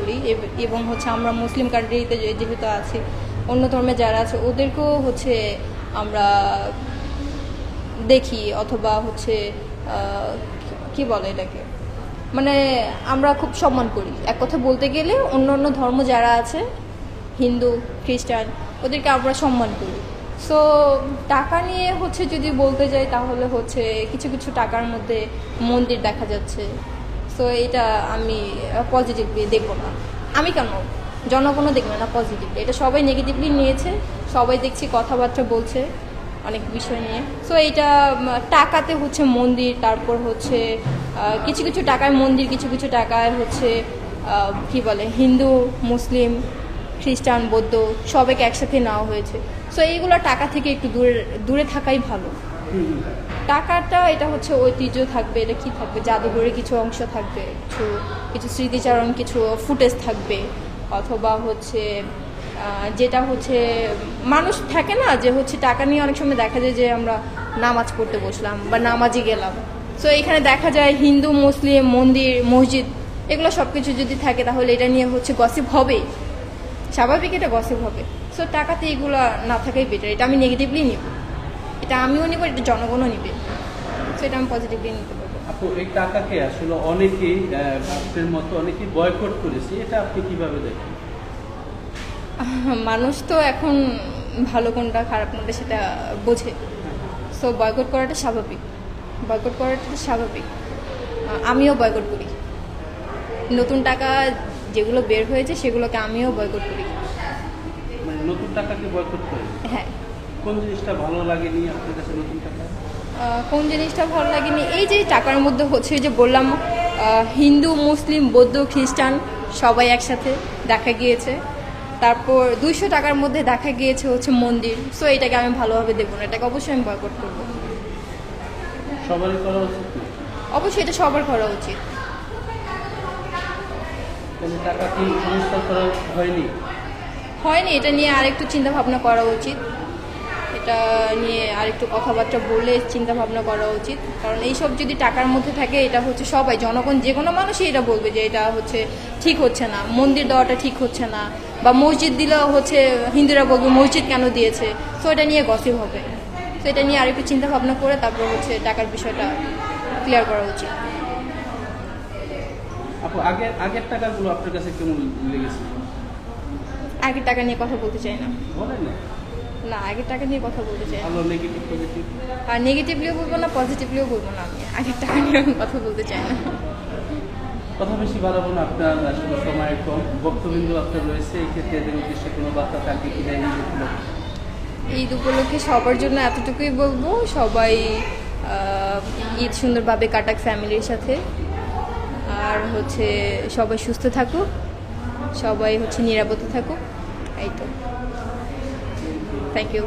করি এবং হচ্ছে আমরা মুসলিম কান্ট্রিতে যেহেতু আছি, অন্য ধর্মে যারা আছে ওদেরকেও হচ্ছে আমরা দেখি, অথবা হচ্ছে কি বলে এটাকে, মানে আমরা খুব সম্মান করি। এক কথা বলতে গেলে অন্য অন্য ধর্ম যারা আছে, হিন্দু, খ্রিস্টান, ওদেরকে আমরা সম্মান করি। সো টাকা নিয়ে হচ্ছে যদি বলতে যাই তাহলে হচ্ছে কিছু কিছু টাকার মধ্যে মন্দির দেখা যাচ্ছে। সো এটা আমি পজিটিভলি দেখবো না। আমি কেন, জনগণও দেখবে না পজিটিভলি, এটা সবাই নেগেটিভলি নিয়েছে। সবাই দেখছি কথাবার্তা বলছে অনেক বিষয় নিয়ে। সো এইটা টাকাতে হচ্ছে মন্দির, তারপর হচ্ছে কিছু কিছু টাকায় মন্দির, কিছু কিছু টাকায় হচ্ছে কি বলে হিন্দু, মুসলিম, খ্রিস্টান, বৌদ্ধ সবাইকে একসাথে নেওয়া হয়েছে। সো এইগুলো টাকা থেকে একটু দূরে দূরে থাকাই ভালো। টাকাটা এটা হচ্ছে ঐতিহ্য থাকবে, এটা কি থাকবে, জাদুঘরের কিছু অংশ থাকবে, কিছু স্মৃতিচারণ, কিছু ফুটেজ থাকবে, অথবা হচ্ছে যেটা হচ্ছে মানুষ থাকে না যে হচ্ছে টাকা নিয়ে অনেক সময় দেখা যায় যে আমরা নামাজ পড়তে বসলাম বা নামাজে গেলাম। সো এখানে দেখা যায় হিন্দু, মুসলিম, মন্দির, মসজিদ, এগুলো সব কিছু যদি থাকে তাহলে এটা নিয়ে হচ্ছে গসিপ হবেই, স্বাভাবিক, এটা গসিপ হবে। সো টাকাতে এগুলো না থাকাই বেটার। এটা আমি নেগেটিভলি নিব, এটা আমিও নিব, এটা জনগণও নিবে। সো এটা আমি পজিটিভলি নিতে পারবো। আপু, এই টাকাকে আসলে অনেকেই আপনার মতো অনেকেই বয়কট করেছে, এটা আপনি কিভাবে দেখেন? মানুষ তো এখন ভালো কোনটা খারাপ কোনটা সেটা বোঝে। সো বয়কট করাটা স্বাভাবিক, বয়কট করাটা স্বাভাবিক। আমিও বয়কট করি। নতুন টাকা যেগুলো বের হয়েছে সেগুলোকে আমিও বয়কট করি। মানে নতুন টাকাকে বয়কট করেন? হ্যাঁ। কোন জিনিসটা ভালো লাগেনি আপনার কাছে নতুন টাকা? কোন জিনিসটা ভালো লাগেনি, এই যে টাকার মধ্যে হচ্ছে যে বললাম হিন্দু, মুসলিম, বৌদ্ধ, খ্রিস্টান সবাই একসাথে দেখা গিয়েছে। তারপর 200 টাকার মধ্যে দেখা গিয়েছে হচ্ছে মন্দির। সো এটাকে আমি ভালোভাবে দেবো না, এটাকে অবশ্যই আমি বয়কট করবো। সবারই করা উচিত? অবশ্যই এটা সবার করা উচিত। টাকা কি সংস্কার করা হয়নি? হয়নি, এটা নিয়ে আরেকটু চিন্তা ভাবনা করা উচিত। এটা নিয়ে আরেকটু কথাবার্তা বললে চিন্তা ভাবনা করা উচিত। কারণ এইসব যদি টাকার মধ্যে থাকে, এটা হচ্ছে সবাই, জনগণ, যে কোনো মানুষই এটা বলবে যে এটা হচ্ছে ঠিক হচ্ছে না, মন্দির দেওয়াটা ঠিক হচ্ছে না, বা মসজিদ দিলেও হচ্ছে হিন্দুরা বলবে মসজিদ কেন দিয়েছে। সো এটা নিয়ে গসিপ হবে। তো এটা নিয়ে আরেকটু চিন্তা ভাবনা করে তারপর হচ্ছে টাকার বিষয়টা ক্লিয়ার করা উচিত। আপু, আগের টাকাগুলো আপনার কাছে কেমন লেগেছে? আগের টাকা নিয়ে কথা বলতে চাই না। বলেন না। না, আগের টাকা নিয়ে কথা বলতে চাই না। ভালো, নেগেটিভ, পজিটিভ? আর নেগেটিভলিও বলবো না, পজিটিভলিও বলবো না। আমি আগের টাকা নিয়ে কথা বলতে চাই না। কথা বেশি বাড়াবো না, আপনার আসলে সময় কম, বক্তবিন্দু আপনার রয়েছে। এই ক্ষেত্রে এদের উদ্দেশ্যে কোনো বার্তা থাকে কি না? ঈদ উপলক্ষে সবার জন্য এতটুকুই বলবো, সবাই ঈদ সুন্দরভাবে কাটাক ফ্যামিলির সাথে। আর হচ্ছে সবাই সুস্থ থাকুক, সবাই হচ্ছে নিরাপদে থাকুক, এই তো। Thank you.